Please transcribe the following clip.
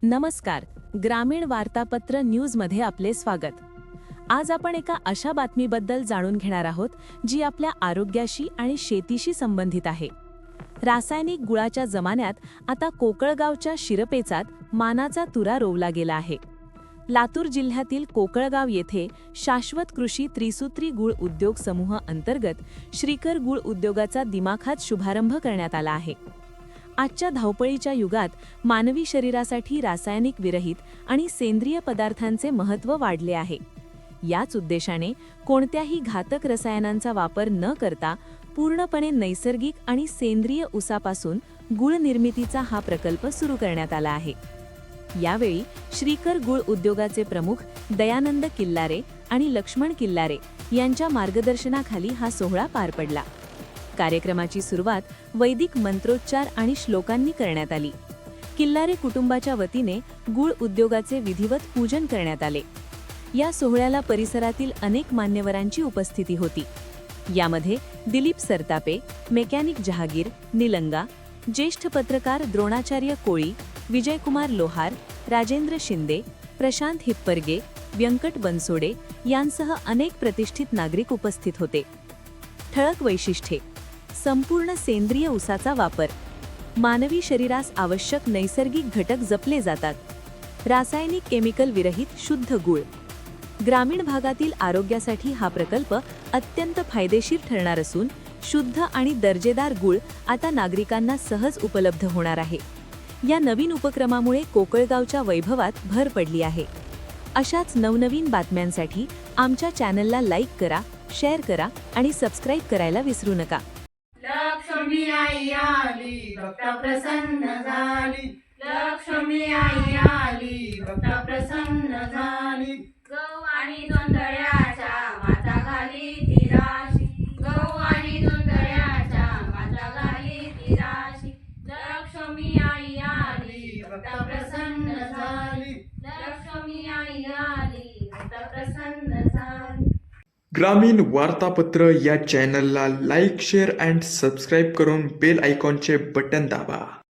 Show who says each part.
Speaker 1: नमस्कार. ग्रामीण वार्तापत्र न्यूजमध्ये आपले स्वागत. आज आपण एका अशा बातमीबद्दल जाणून घेणार आहोत जी आपल्या आरोग्याशी आणि शेतीशी संबंधित आहे. रासायनिक गुळाच्या जमान्यात आता कोकळगावच्या शिरपेचात मानाचा तुरा रोवला गेला आहे. लातूर जिल्ह्यातील कोकळगाव येथे शाश्वत कृषी त्रिसूत्री गुळ उद्योग समूह अंतर्गत श्रीकर गुळ उद्योगाचा दिमाखात शुभारंभ करण्यात आला आहे. आजच्या धावपळीच्या युगात मानवी शरीरासाठी रासायनिक विरहित आणि सेंद्रिय पदार्थांचे महत्त्व वाढले आहे. याच उद्देशाने कोणत्याही घातक रसायनांचा वापर न करता पूर्णपणे नैसर्गिक आणि सेंद्रिय ऊसापासून गुळ निर्मितीचा हा प्रकल्प सुरू करण्यात आला आहे. यावेळी श्रीकर गुळ उद्योगाचे प्रमुख दयानंद किल्लारे आणि लक्ष्मण किल्लारे यांच्या मार्गदर्शनाखाली हा सोहळा पार पडला. कार्यक्रमाची सुरुवात वैदिक मंत्रोच्चार आणि श्लोकांनी करण्यात आली. किल्लारे कुटुंबाच्या वतीने गुळ उद्योगाचे विधिवत पूजन करण्यात आले. या सोहळ्याला परिसरातील अनेक मान्यवरांची उपस्थिती होती. यामध्ये दिलीप सरतापे, मेकॅनिक जहागीर निलंगा, ज्येष्ठ पत्रकार द्रोणाचार्य कोळी, विजयकुमार लोहार, राजेंद्र शिंदे, प्रशांत हिप्परगे, व्यंकट बनसोडे यांसह अनेक प्रतिष्ठित नागरिक उपस्थित होते. ठळक वैशिष्ट्ये: संपूर्ण सेंद्रिय ऊसाचा वापर, मानवी शरीरास आवश्यक नैसर्गिक घटक जपले जातात, रासायनिक केमिकल विरहित शुद्ध गुळ. ग्रामीण भागातील आरोग्यासाठी हा प्रकल्प अत्यंत फायदेशीर ठरणार असून शुद्ध आणि दर्जेदार गुळ आता नागरिकांना सहज उपलब्ध होणार आहे. या नवीन उपक्रमामुळे कोकळगावच्या वैभवात भर पडली आहे. अशाच नवनवीन बातम्यांसाठी आमच्या चॅनलला लाईक करा, शेअर करा आणि सबस्क्राईब करायला विसरू नका.
Speaker 2: लक्ष्मी आई आली, भक्त प्रसन्न झाली. लक्ष्मी आई आली, भक्त प्रसन्न झाली. गौ आणि जोंधळ्याच्या माता घाली ती राशी. गौ आणि जोंधळ्याच्या माता घाली ती राशी. लक्ष्मी आई आली, भक्त प्रसन्न झाली. लक्ष्मी आई आली, भक्त प्रसन्न झाली.
Speaker 3: ग्रामीण वार्तापत्र या चॅनलला लाईक, शेअर अँड सबस्क्राईब करून बेल आयकॉनचे बटन दाबा.